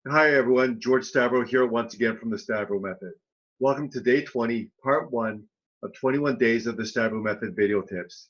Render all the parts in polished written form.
Hi everyone, George Stavrou here once again from the Stavrou Method. Welcome to day 20, part 1 of 21 days of the Stavrou Method video tips.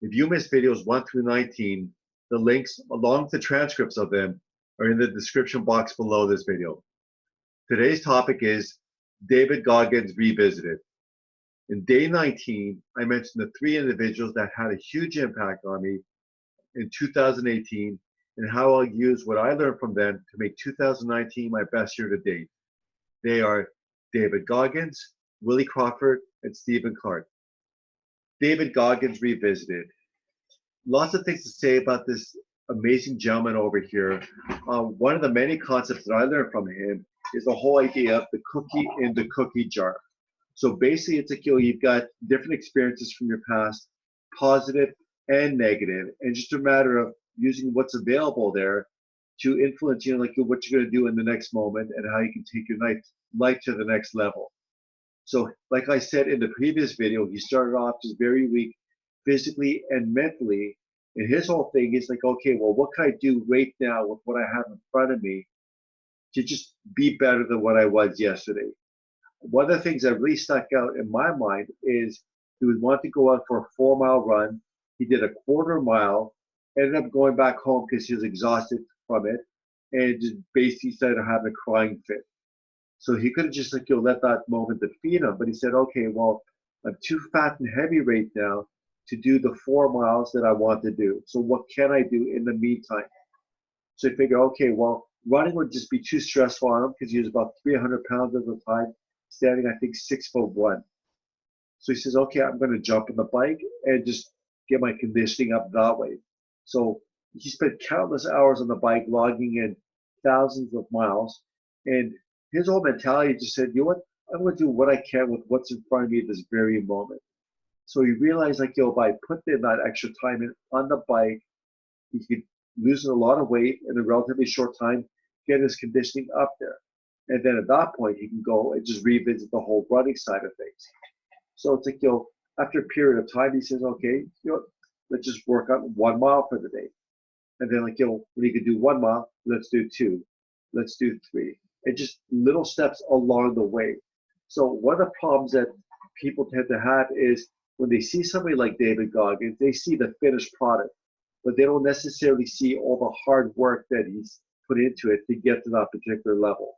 If you missed videos 1 through 19, the links along with the transcripts of them are in the description box below this video. Today's topic is David Goggins Revisited. In day 19, I mentioned the 3 individuals that had a huge impact on me in 2018 and how I'll use what I learned from them to make 2019 my best year to date. They are David Goggins, Willie Crawford, and Clarke. David Goggins Revisited. Lots of things to say about this amazing gentleman over here. One of the many concepts that I learned from him is the whole idea of the cookie in the cookie jar. So basically, it's like you've got different experiences from your past, positive and negative, and just a matter of using what's available there to influence like what you're going to do in the next moment and how you can take your life to the next level. So like I said in the previous video, he started off just very weak physically and mentally, and his whole thing is like, okay, well, what can I do right now with what I have in front of me to just be better than what I was yesterday? One of the things that really stuck out in my mind is he would want to go out for a 4-mile run. He did a quarter mile, ended up going back home because he was exhausted from it, and just basically started having a crying fit. So he could have just let that moment defeat him, but he said, okay, well, I'm too fat and heavy right now to do the 4 miles that I want to do. So what can I do in the meantime? So he figured, okay, well, running would just be too stressful on him because he was about 300 pounds at the time, standing, I think, 6'1". So he says, okay, I'm going to jump on the bike and just get my conditioning up that way. So he spent countless hours on the bike, logging in thousands of miles. And his whole mentality just said, you know what? I'm going to do what I can with what's in front of me at this very moment. So he realized, by putting that extra time in on the bike, he could lose a lot of weight in a relatively short time, get his conditioning up there. And then at that point, he can go and just revisit the whole running side of things. So it's like, after a period of time, he says, okay, let's just work on 1 mile for the day. And then when he could do 1 mile, let's do 2, let's do 3. And just little steps along the way. So one of the problems that people tend to have is when they see somebody like David Goggins, they see the finished product, but they don't necessarily see all the hard work that he's put into it to get to that particular level.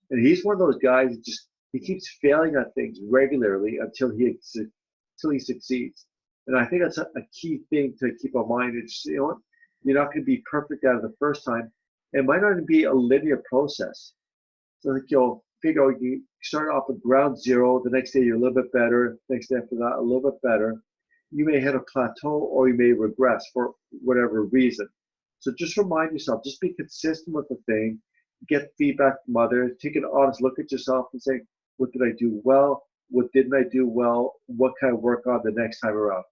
And he's one of those guys that he keeps failing at things regularly until he succeeds. And I think that's a key thing to keep in mind. It's you're not going to be perfect out of the first time. It might not even be a linear process. So you'll figure out you start off with ground zero. The next day you're a little bit better. Next day after that a little bit better. You may hit a plateau or you may regress for whatever reason. So just remind yourself, just be consistent with the thing. Get feedback from others, take an honest look at yourself and say, what did I do well? What didn't I do well? What can I work on the next time around?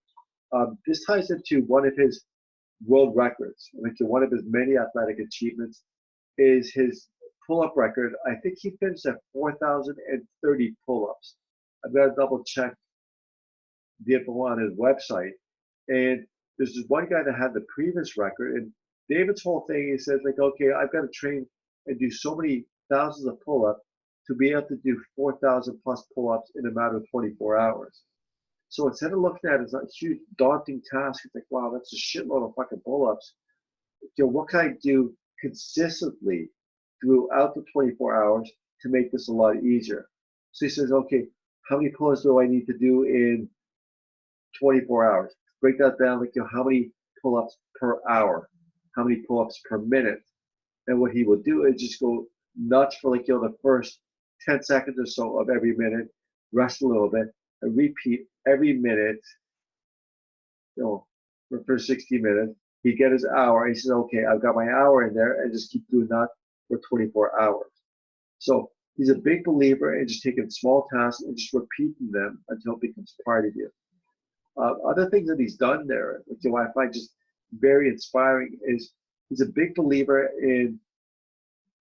This ties into one of his world records. One of his many athletic achievements is his pull-up record. I think he finished at 4,030 pull-ups. I've got to double check the info on his website. And there's this one guy that had the previous record. And David's whole thing, he says, okay, I've got to train and do so many thousands of pull-ups to be able to do 4,000 plus pull-ups in a matter of 24 hours. So instead of looking at it as a huge daunting task, it's like, wow, that's a shitload of fucking pull-ups. What can I do consistently throughout the 24 hours to make this a lot easier? So he says, okay, how many pull-ups do I need to do in 24 hours? Break that down, how many pull-ups per hour? How many pull-ups per minute? And what he will do is just go nuts for the first 10 seconds or so of every minute, rest a little bit, and repeat every minute, for 60 minutes. He get his hour, and he says, okay, I've got my hour in there, and just keep doing that for 24 hours. So he's a big believer in just taking small tasks and just repeating them until it becomes part of you. Other things that he's done there, I find just very inspiring, is he's a big believer in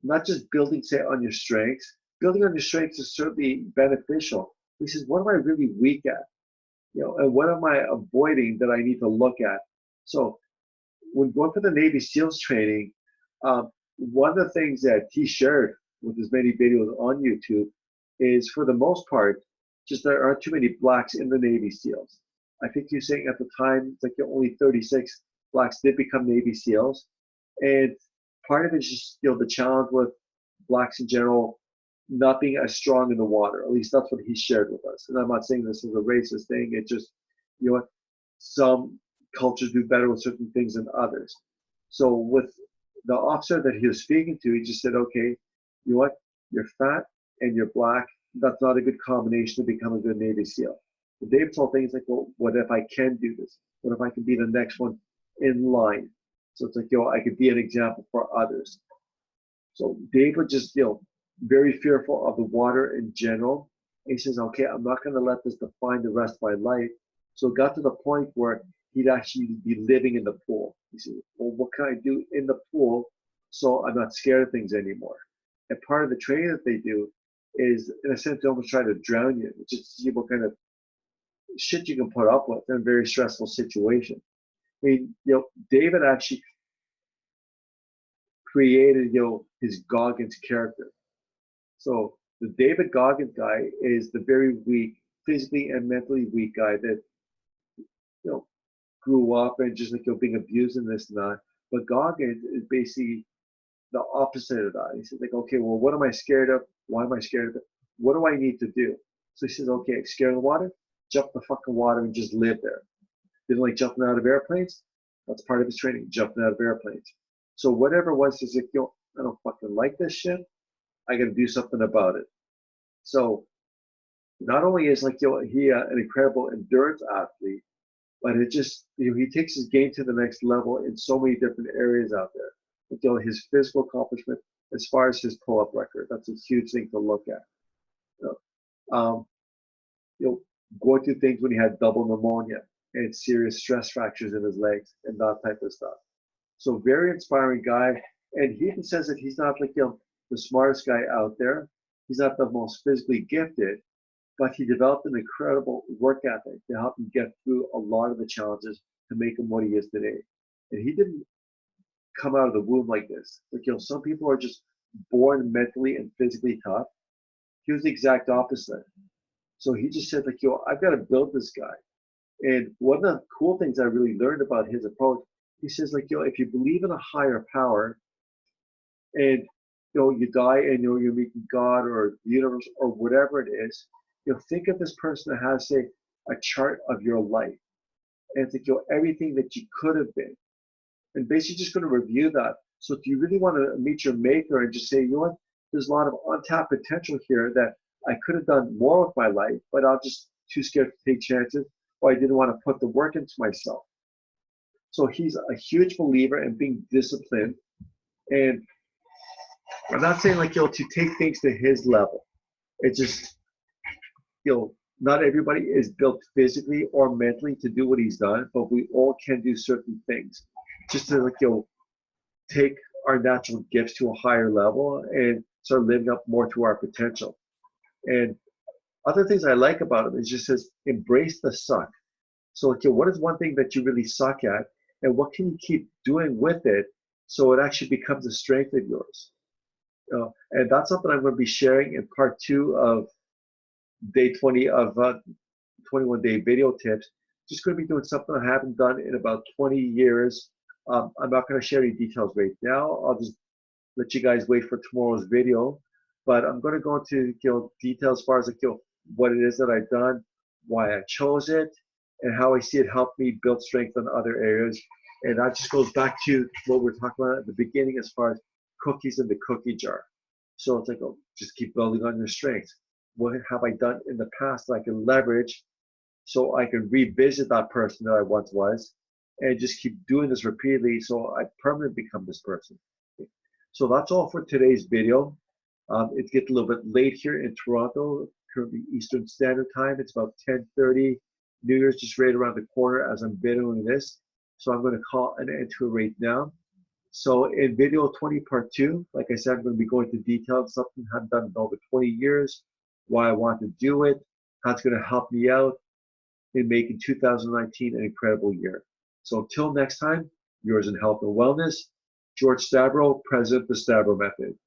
not just building, say, on your strengths. Building on your strengths is certainly beneficial. He says, what am I really weak at? And what am I avoiding that I need to look at? So when going for the Navy SEALs training, one of the things that he shared with his many videos on YouTube is, for the most part, just there aren't too many blacks in the Navy SEALs. I think you're saying at the time, it's like only 36 blacks did become Navy SEALs. And part of it is just, the challenge with blacks in general not being as strong in the water. At least that's what he shared with us. And I'm not saying this is a racist thing. It just, what, some cultures do better with certain things than others. So with the officer that he was speaking to, he just said, okay, you know what, you're fat and you're black. That's not a good combination to become a good Navy SEAL. And David's whole thing is like, well, what if I can do this? What if I can be the next one in line? So it's like, I could be an example for others. So David just, very fearful of the water in general. And he says, okay, I'm not going to let this define the rest of my life. So it got to the point where he'd actually be living in the pool. He said, well, what can I do in the pool so I'm not scared of things anymore? And part of the training that they do is, in a sense, they almost try to drown you, just to see what kind of shit you can put up with in a very stressful situation. I mean, David actually created, his Goggins character. So the David Goggins guy is the very weak, physically and mentally weak guy that, grew up and just being abused and this and that. But Goggins is basically the opposite of that. He says like, okay, well, what am I scared of? Why am I scared of it? What do I need to do? So he says, okay, scared of the water? Jump in the fucking water and just live there. Didn't like jumping out of airplanes? That's part of his training, jumping out of airplanes. So whatever it was, he's like, I don't fucking like this shit. I got to do something about it. So not only is he an incredible endurance athlete, but it just, he takes his game to the next level in so many different areas out there. His physical accomplishment, as far as his pull-up record, that's a huge thing to look at. Going through things when he had double pneumonia and serious stress fractures in his legs and that type of stuff. So very inspiring guy. And he even says that he's not the smartest guy out there. He's not the most physically gifted, but he developed an incredible work ethic to help him get through a lot of the challenges to make him what he is today. And he didn't come out of the womb like this. Some people are just born mentally and physically tough. He was the exact opposite. So he just said I've got to build this guy. And one of the cool things I really learned about his approach, he says if you believe in a higher power and you die and you're meeting God or the universe or whatever it is, think of this person that has, say, a chart of your life and think everything that you could have been. And basically just going to review that. So if you really want to meet your maker and just say, there's a lot of untapped potential here that I could have done more with my life, but I'm just too scared to take chances, or I didn't want to put the work into myself. So he's a huge believer in being disciplined. And I'm not saying to take things to his level. It's just, not everybody is built physically or mentally to do what he's done, but we all can do certain things. Just to take our natural gifts to a higher level and start living up more to our potential. And other things I like about him is just says, embrace the suck. So what is one thing that you really suck at, and what can you keep doing with it so it actually becomes a strength of yours? And that's something I'm going to be sharing in part 2 of day 20 of 21-day video tips. Just going to be doing something I haven't done in about 20 years. I'm not going to share any details right now. I'll just let you guys wait for tomorrow's video. But I'm going to go into details as far as what it is that I've done, why I chose it, and how I see it help me build strength in other areas. And that just goes back to what we were talking about at the beginning as far as cookies in the cookie jar. So it's just keep building on your strengths. What have I done in the past that I can leverage so I can revisit that person that I once was and just keep doing this repeatedly so I permanently become this person. So that's all for today's video. It's getting a little bit late here in Toronto, currently Eastern Standard Time. It's about 10:30. New Year's just right around the corner as I'm videoing this. So I'm going to call an end to it right now. So in video 20 part 2, like I said, I'm going to be going into details, something I've done in over 20 years, why I want to do it, how it's going to help me out in making 2019 an incredible year. So until next time, yours in health and wellness, George Stavrou, President of the Stavrou Method.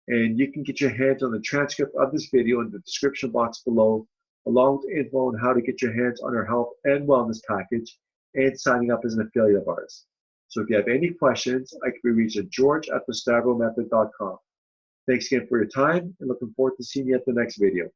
And you can get your hands on the transcript of this video in the description box below, along with info on how to get your hands on our health and wellness package and signing up as an affiliate of ours. So if you have any questions, I can be reached at george@thestavrowmethod.com. Thanks again for your time and looking forward to seeing you at the next video.